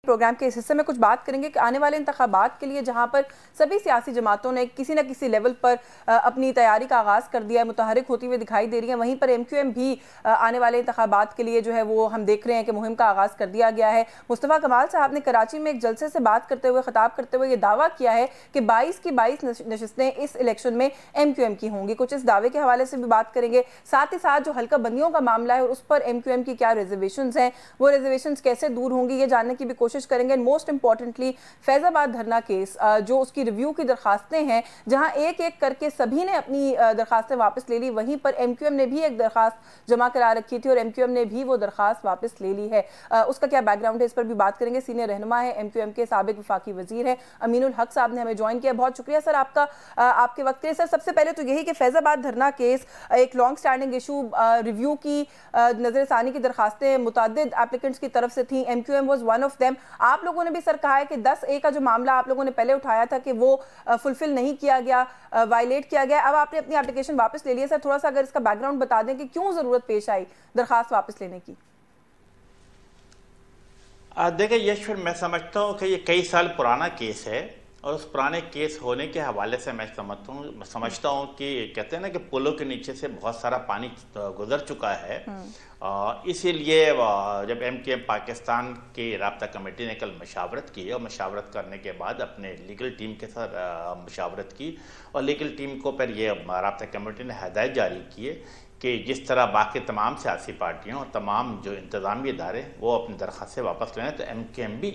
Programme के इस हिस्से में कुछ बात करेंगे कि आने वाले इंतखाबात के लिए जहां पर सभी सियासी जमातों ने किसी न किसी लेवल पर अपनी तैयारी का आगाज़ कर दिया है, मुतहरिक होती हुई दिखाई दे रही है, वहीं पर MQM भी आने वाले इंतखाबात के लिए जो है वो हम देख रहे हैं कि मुहिम का आगाज़ कर दिया गया है। मुस्तफ़ा कमाल साहब ने कराची में एक जलसे से बात करते हुए, खिताब करते हुए ये दावा किया है कि 22 की 22 नशिस्तें इस इलेक्शन में MQM की होंगी। कुछ इस दावे के हवाले से भी बात करेंगे, साथ ही साथ जो हल्का बंदियों का मामला है और उस पर MQM की क्या रिजर्वेशंस हैं, वो रिजर्वेशंस कैसे दूर होंगी, ये जानने की भी कोशिश करेंगे। मोस्ट इंपॉर्टेंटली फैजाबाद धरना केस, जो उसकी रिव्यू की दरखास्तें हैं, जहां एक एक करके सभी ने अपनी दरखास्तें वापस ले ली, वहीं पर MQM ने भी एक दरखास्त जमा करा रखी थी और MQM ने भी वो दरखास्त वापस ले ली है। उसका क्या बैकग्राउंड है, इस पर भी बात करेंगे। सीनियर रहनुमा है, MQM के साबिक वफाकी वजीर है अमीनुल हक साहब ने हमें ज्वाइन किया। बहुत शुक्रिया सर आपका आपके वक्त के लिए। सर सबसे पहले तो यही कि फैजाबाद धरना केस एक लॉन्ग स्टैंडिंग इशू, रिव्यू की नजरसानी की दरखास्तें मुतअद्दिद एप्लीकेंट्स की तरफ से थी, MQM was one of them. आप लोगों ने भी सर कहा है कि 10A का जो मामला आप लोगों ने पहले उठाया था कि वो फुलफिल नहीं किया गया, वायलेट किया गया, अब आपने अपनी एप्लीकेशन वापस ले लिया। सर थोड़ा सा अगर इसका बैकग्राउंड बता दें कि क्यों जरूरत पेश आई दरखास्त वापस लेने की। देखिए यशवर, मैं समझता हूँ कि ये कई साल पुराना केस है और उस पुराने केस होने के हवाले से मैं समझता हूँ कि कहते हैं ना कि पुलों के नीचे से बहुत सारा पानी गुजर चुका है। इसीलिए जब MQM पाकिस्तान की राब्ता कमेटी ने कल मशावरत की और मशावरत करने के बाद अपने लीगल टीम के साथ मशावरत की और लीगल टीम को फिर ये राब्ता कमेटी ने हदायत जारी की है कि जिस तरह बाकी तमाम सियासी पार्टियों और तमाम जो इंतज़ामी इदारे वो अपनी दरख्वास्तें वापस लें, तो MQM भी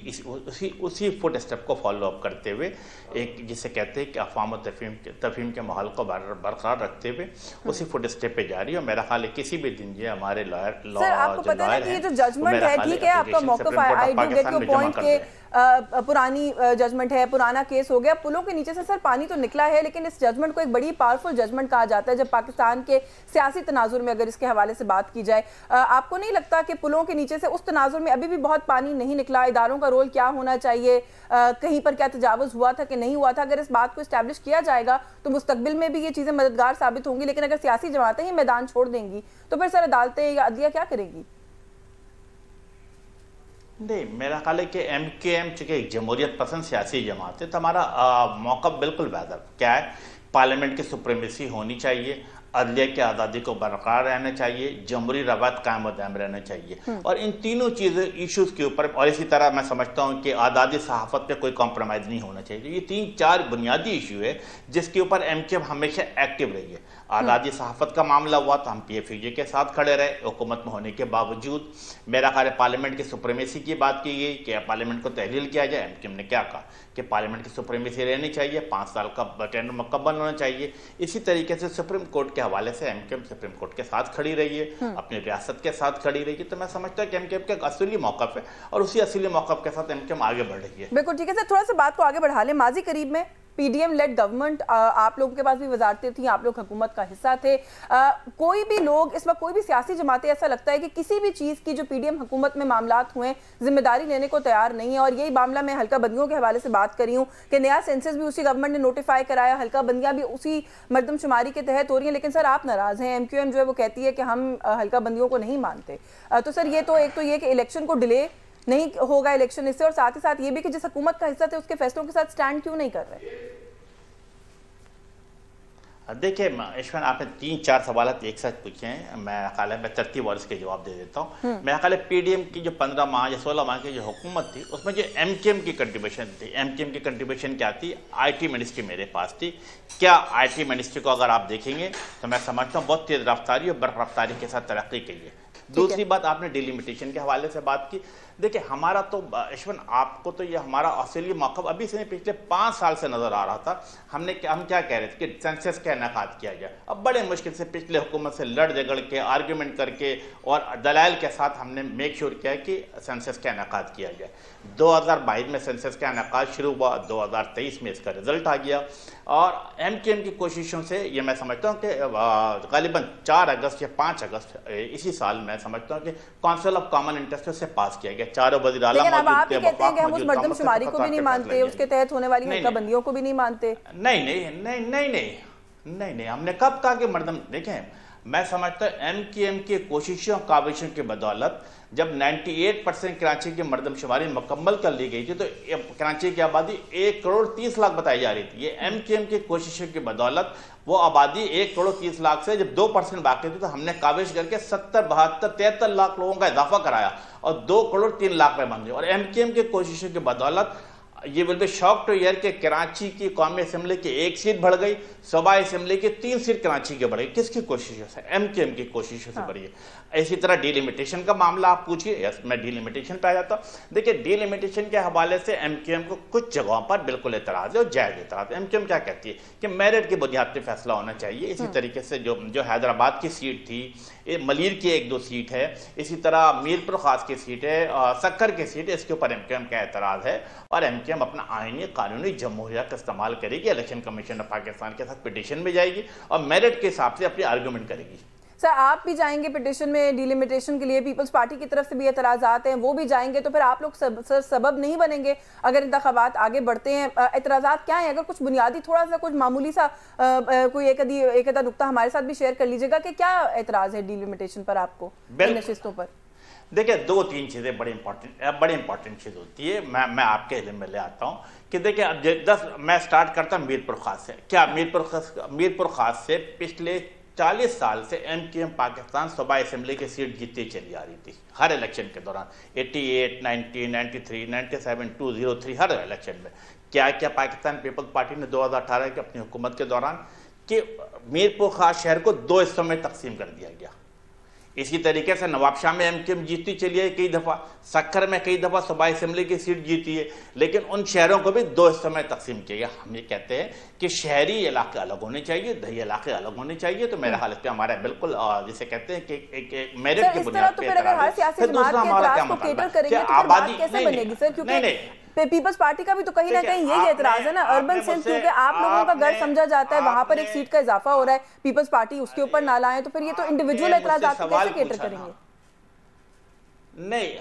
उसी फुट स्टेप को फॉलो अप करते हुए एक जिसे कहते हैं कि अफ़वाम तफ़हीम के माहौल को बरकरार रखते हुए उसी फुट स्टेप पे जारी। और मेरा ख्याल है किसी भी दिन ये हमारे लॉयर ये जो जजमेंट है, ठीक है आपका मौक़िफ़, I do get your point के पुरानी जजमेंट है, पुराना केस हो गया, पुलों के नीचे से सर पानी तो निकला है, लेकिन इस जजमेंट को एक बड़ी पावरफुल जजमेंट कहा जाता है जब पाकिस्तान के सियासी तनाजुर में अगर इसके हवाले से बात की जाए। आपको नहीं लगता कि पुलों के नीचे से उस तनाजुर में अभी भी बहुत पानी नहीं निकला? इदारों का रोल क्या होना चाहिए, कहीं पर क्या तजावुज़ हुआ था कि नहीं हुआ था? अगर इस बात को इस्टेब्लिश किया जाएगा तो मुस्तकबिल में भी ये चीज़ें मददगार साबित होंगी, लेकिन अगर सियासी जमातें ही मैदान छोड़ देंगी तो फिर सर अदालतें या अदलिया क्या करेगी? नहीं, मेरा ख्याल है कि MQM चूँकि एक जमहूरियत पसंद सियासी जमात है, तो हमारा मौका बिल्कुल बेहतर क्या है, पार्लियामेंट की सुप्रीमेसी होनी चाहिए, अदलिया की आज़ादी को बरकरार रहना चाहिए, जमहूरी रवायत कायम दायम रहना चाहिए। और इन तीनों चीज़ें इश्यूज़ के ऊपर, और इसी तरह मैं समझता हूँ कि आज़ादी सहाफ़त पे कोई कॉम्प्रोमाइज़ नहीं होना चाहिए। ये 3-4 बुनियादी इशू है जिसके ऊपर MQM हमेशा एक्टिव रही है। आज़ादी सहाफ़त का मामला हुआ तो हम PFUJ के साथ खड़े रहे हुकूमत में होने के बावजूद। मेरा ख्याल है पार्लियामेंट की सुप्रीमेसी की बात की गई कि पार्लियामेंट को तहलील किया जाए। MQM ने क्या कहा कि पार्लियामेंट की सुप्रीमेसी रहनी चाहिए, 5 साल का टेंडर मुकम्मल होना चाहिए। इसी तरीके से सुप्रीम कोर्ट के हवाले से MQM सुप्रीम कोर्ट के साथ खड़ी रही है, अपनी रियासत के साथ खड़ी रही है। तो मैं समझता हूँ कि MQM का असली मौक़िफ़ है और उसी असली मौक़िफ़ के साथ MQM आगे बढ़ रही है। बिल्कुल ठीक है सर, थोड़ा सा बात को आगे बढ़ा लें। माजी करीब में PDM लेड गवर्नमेंट, आप लोगों के पास भी वजारतें थी, आप लोग हुकूमत का हिस्सा थे। कोई भी लोग इस वक्त, कोई भी सियासी जमातें, ऐसा लगता है कि किसी भी चीज़ की जो PDM हुकूमत में मामलात हुए जिम्मेदारी लेने को तैयार नहीं है। और यही मामला मैं हल्का बंदियों के हवाले से बात करी हूँ कि नया सेंसस भी उसी गवर्नमेंट ने नोटिफाई कराया, हल्का बंदियाँ भी उसी मर्दमशुमारी के तहत हो रही हैं, लेकिन सर आप नाराज़ हैं। MQM जो है वो कहती है कि हम हल्का बंदियों को नहीं मानते। तो सर ये तो एक तो ये कि इलेक्शन को डिले नहीं होगा इलेक्शन इससे, और साथ ही साथ ये भी कि जिस हुकूमत का हिस्सा थे उसके फैसलों के साथ स्टैंड क्यों नहीं कर रहे? देखिए ईश्वर, आपने 3-4 सवाल एक साथ पूछे हैं। मैं ख्याल है मैं तरतीब और इसके जवाब दे देता हूँ। मेरा ख्याल है PDM की जो 15 माह या 16 माह की जो हुकूमत थी उसमें जो MQM की कंट्रीब्यूशन थी, MQM की कंट्रीब्यूशन क्या थी? IT मिनिस्ट्री मेरे पास थी। क्या IT मिनिस्ट्री को अगर आप देखेंगे तो मैं समझता हूँ बहुत तेज़ रफ्तारी और बर रफ्तारी के साथ तरक्की की है। दूसरी बात, आपने डिलिमिटेशन के हवाले से बात की। देखिए हमारा तो ईश्वर, आपको तो ये हमारा असली मौक़िफ़ अभी से पिछले 5 साल से नज़र आ रहा था। हम क्या कह रहे थे कि सेंसस का इनेकाद किया जाए। अब बड़े मुश्किल से पिछले हुकूमत से लड़ झगड़ के, आर्ग्यूमेंट करके और दलाइल के साथ हमने मेक श्योर किया कि सेंसस का इनेकाद किया जाए। 2022 में सेंसस का इनेकाद शुरू हुआ, 2023 में इसका रिजल्ट आ गया। और MQM की कोशिशों से ये मैं समझता हूँ कि ग़ालिबन 4 अगस्त या 5 अगस्त इसी साल मैं समझता हूँ कि काउंसिल ऑफ कॉमन इंटरेस्ट से पास किया गया। चारों वज़ीर आला मौजूद थे। आप कहते हैं कि हम उस मर्दमशुमारी को भी नहीं मानते, उसके तहत होने वाली हल्का बंदियों को भी नहीं मानते। नहीं, हमने कब कहा कि मर्दम, देखें मैं समझता हूँ MQM की कोशिशों काविशों की बदौलत जब 98% कराची की मरदमशुमारी मुकम्मल कर ली गई थी तो कराची की आबादी 1,30,00,000 बताई जा रही थी। ये MQM की कोशिशों की बदौलत वो आबादी 1,30,00,000 से जब 2% बाकी थी तो हमने काविश करके 70, 72, 73 लाख लोगों का इजाफा कराया और 2,03,00,000 में बन गए। और MQM की कोशिशों की बदौलत ये will be shock two year के कराची की कौमी असेंबली की 1 सीट बढ़ गई, सूबाई असेंबली की 3 सीट कराची की बढ़ गई। किसकी कोशिशों से? MQM की कोशिशों से बढ़ी है। इसी तरह डिलिमिटेशन का मामला आप पूछिए, यस मैं डिलिमिटेशन पे आ जाता हूँ। देखिए डिलिमिटेशन के हवाले से MQM को कुछ जगहों पर बिल्कुल एतराज है और जायज एतराज। MQM क्या कहती है कि मेरिट की बुनियाद पर फैसला होना चाहिए। इसी तरीके से जो हैदराबाद की सीट थी, मलीर की 1-2 सीट है, इसी तरह मीरपुर खास की सीट है, सक्कर की सीट है, इसके ऊपर MQM का एतराज है और MQM अपना आईनी कानूनी जमहूरियत का इस्तेमाल करेगी, इलेक्शन कमीशन ऑफ पाकिस्तान के साथ पिटीशन में जाएगी और मेरिट के हिसाब से अपनी आर्गूमेंट करेगी। सर आप भी जाएंगे पिटीशन में डिलिमिटेशन के लिए, पीपल्स पार्टी की तरफ से भी एतराज़ात हैं, वो भी जाएंगे, तो फिर आप लोग सर सबब नहीं बनेंगे अगर इंतखाबात आगे बढ़ते हैं? एतराज़ात क्या है? अगर कुछ बुनियादी थोड़ा सा कुछ मामूली सा कोई एक आधा नुक्ता हमारे साथ भी शेयर कर लीजिएगा कि क्या एतराज़ है डिलिमिटेशन पर आपको नशिस्तों पर? देखिए 2-3 चीज़ें बड़ी इंपॉर्टेंट चीज़ होती है। मैं आपके इल्म में ले आता हूँ कि देखिए अब मैं स्टार्ट करता हूँ मीरपुर खास से। क्या मीरपुर खास से पिछले 40 साल से MQM पाकिस्तान सूबाई असेंबली की सीट जीतती चली आ रही थी हर इलेक्शन के दौरान, 88, 90, 93, 97, 203 हर इलेक्शन में। क्या क्या पाकिस्तान पीपल्स पार्टी ने 2018 की अपनी हुकूमत के दौरान कि मीरपुर खास शहर को 2 हिस्सों में तकसीम कर दिया गया। इसी तरीके से नवाबशाह में MQM जीतती चली है कई दफ़ा, सक्कर में कई दफ़ा सूबाई असेंबली की सीट जीती है, लेकिन उन शहरों को भी 2 हिस्सों में तकसीम किया गया। हम ये कहते हैं कि शहरी इलाके अलग होने चाहिए, दही इलाके अलग होने चाहिए। तो मेरा हाल हमारा बिल्कुल जिसे कहते हैं कि एक मेरिट की बुनियाद पर आबादी पीपल्स पार्टी का भी तो कहीं ना कहीं यही एतराज है ना, अर्बन सेंस, क्योंकि आप लोगों का घर समझा जाता है, वहां पर एक सीट का इजाफा हो रहा है, पीपल्स पार्टी उसके ऊपर ना लाए, तो फिर ये तो इंडिविजुअल एतराज़ात को कैसे कैटर करेंगे? नहीं,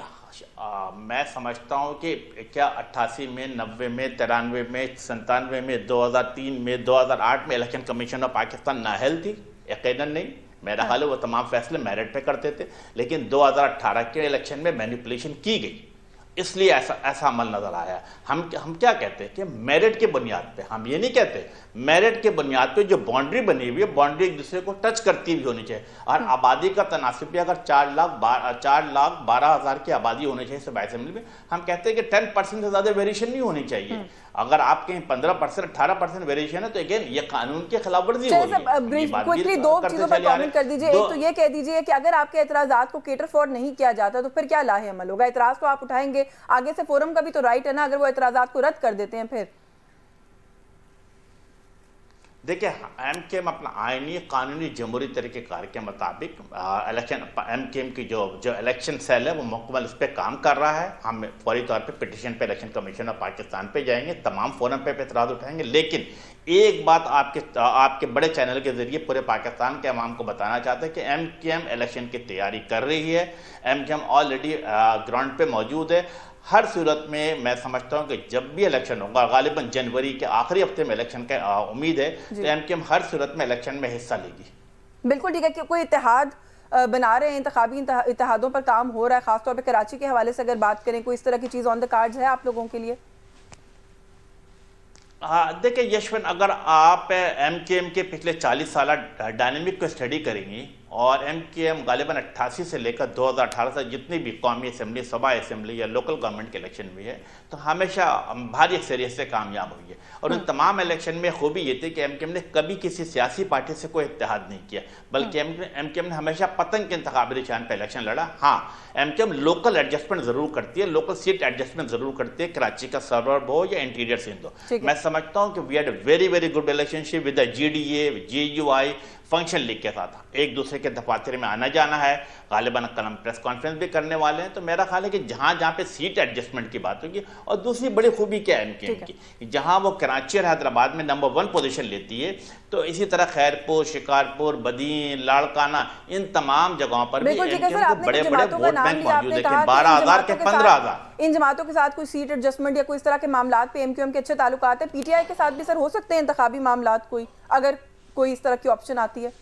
मैं समझता हूं कि क्या 88 में, 90 में, 93 में, 97 में, 2003 में, 2008 में इलेक्शन कमीशन ऑफ पाकिस्तान नाअहल थी? यकीनन नहीं। मेरा ख्याल है वो तमाम फैसले मेरिट पे करते थे, लेकिन 2018 के इलेक्शन में मैनिपुलेशन की गई, इसलिए ऐसा अमल नजर आया। हम क्या कहते हैं कि मेरिट के बुनियाद पे, हम ये नहीं कहते, मेरिट के बुनियाद पे जो बाउंड्री बनी हुई है, बाउंड्री एक दूसरे को टच करती भी होनी चाहिए। और आबादी का तनासिब भी अगर 4,12,000 की आबादी होनी चाहिए सूबाई असेंबली में, हम कहते हैं कि 10% से ज्यादा वेरिएशन नहीं होनी चाहिए। अगर आप कहीं 15%, 18% वेरिएशन है तो अगेन ये कानून की खिलाफवर्जी हो रही है। क्विकली 2 चीजों पर कमेंट कर दीजिए। एक तो ये कह दीजिए कि अगर आपके एतराजात को केटर फॉर नहीं किया जाता तो फिर क्या लाहे अमल होगा? एतराज तो आप उठाएंगे, आगे से फोरम का भी तो राइट है ना, अगर वो एतराजात को रद्द कर देते हैं फिर? देखिए MQM अपना आईनी कानूनी जमहूरी तरीक़ेकार के मुताबिक MQM की जो इलेक्शन सेल है वो मुकम्मल इस पर काम कर रहा है। हम फौरी तौर पे पिटीशन पे इलेक्शन कमीशन ऑफ पाकिस्तान पे जाएंगे, तमाम फोरम पे एतराज़ उठाएंगे। लेकिन एक बात आपके बड़े चैनल के जरिए पूरे पाकिस्तान के अवाम को बताना चाहते हैं कि MQM इलेक्शन की तैयारी कर रही है। MQM ऑलरेडी ग्राउंड पे मौजूद है। हर सूरत में मैं समझता हूं कि जब भी इलेक्शन होगा, गालिबन जनवरी के आखिरी हफ्ते में इलेक्शन का उम्मीद है, तो MQM हर सूरत में इलेक्शन में हिस्सा लेगी। बिल्कुल ठीक है। कि कोई इत्तेहाद बना रहे हैं, इंतखाबी इत्तेहादों पर काम हो रहा है, खासतौर पर कराची के हवाले से अगर बात करें, कोई इस तरह की चीज़ ऑन द कार्ड्स है आप लोगों के लिए? देखिए यशवंत, अगर आप MQM के पिछले 40 साल डायनेमिक को स्टडी करेंगी और MQM गालिबन 88 से लेकर 2018 से जितनी भी कौमी असेंबली, सूबाई असेंबली या लोकल गवर्नमेंट के इलेक्शन हुई है तो हमेशा भारी अक्सरियत से कामयाब हुई है। और उन तमाम इलेक्शन में खूबी ये थी कि MQM ने कभी किसी सियासी पार्टी से कोई इत्तेहाद नहीं किया, बल्कि MQM ने हमेशा पतंग के इंतखाबी निशान पर इलेक्शन लड़ा। हाँ, MQM लोकल एडजस्टमेंट जरूर करती है, लोकल सीट एडजस्टमेंट जरूर करती है, कराची का सर्वर हो या इंटीरियर सिंध हो। मैं समझता हूँ कि we had very very good relationship with the GDA, GUI, function league के साथ एक दूसरे के दफातर में आना जाना है, गालिबन कलम प्रेस कॉन्फ्रेंस भी करने वाले हैं। तो मेरा ख्याल है कि जहाँ पे सीट एडजस्टमेंट की बात होगी, और दूसरी बड़ी खूबी क्या है MQM की, जहाँ वो कराची और हैदराबाद में नंबर 1 पोजीशन लेती है, तो इसी तरह खैरपुर, शिकारपुर, बदीन, लाड़काना, इन तमाम जगहों पर भी MQM को बड़े बड़े वोट बैंक मौजूद है, 12,000 के 15,000। इन जमातों के साथ कोई सीट एडजस्टमेंट या कोई इस तरह के मामलात पे MQM के अच्छे ताल्लुकात है? PTI के साथ भी सर हो सकते हैं इंतखाबी मामलात, कोई अगर कोई इस तरह की ऑप्शन आती है?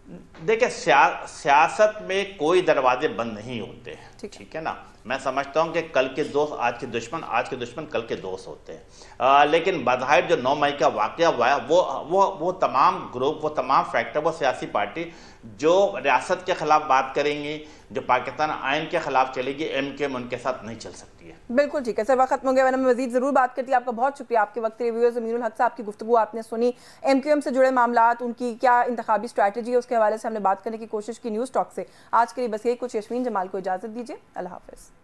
देखिए, सियासत में कोई दरवाजे बंद नहीं होते, ठीक है ना। मैं समझता हूं कि कल के दोस्त आज के दुश्मन, आज के दुश्मन कल के दोस्त होते हैं। लेकिन बज़ाहिर जो 9 मई का वाकया हुआ है, वो तमाम ग्रुप, वो तमाम फैक्टर, वो सियासी पार्टी जो रियासत के खिलाफ बात करेंगी, जो पाकिस्तान आइन के खिलाफ चलेगी, MKM उनके साथ नहीं चल सकती है। बिल्कुल ठीक है सर, वक्त खत्म हो गया, वरना मैं मजीद जरूर बात करती। आपका बहुत शुक्रिया, आपके वक्त रिव्यूअर्स। अमीनुल हक साहब की गुफ्तगू आपने सुनी, MQM से जुड़े मामलात, उनकी क्या इंतखाबी स्ट्रैटेजी है, उसके हवाले से हमने बात करने की कोशिश की न्यूज़ टॉक से। आज के लिए बस यही कुछ। यशमीन जमाल को इजाज़त दीजिए, अल्लाह हाफ़िज़।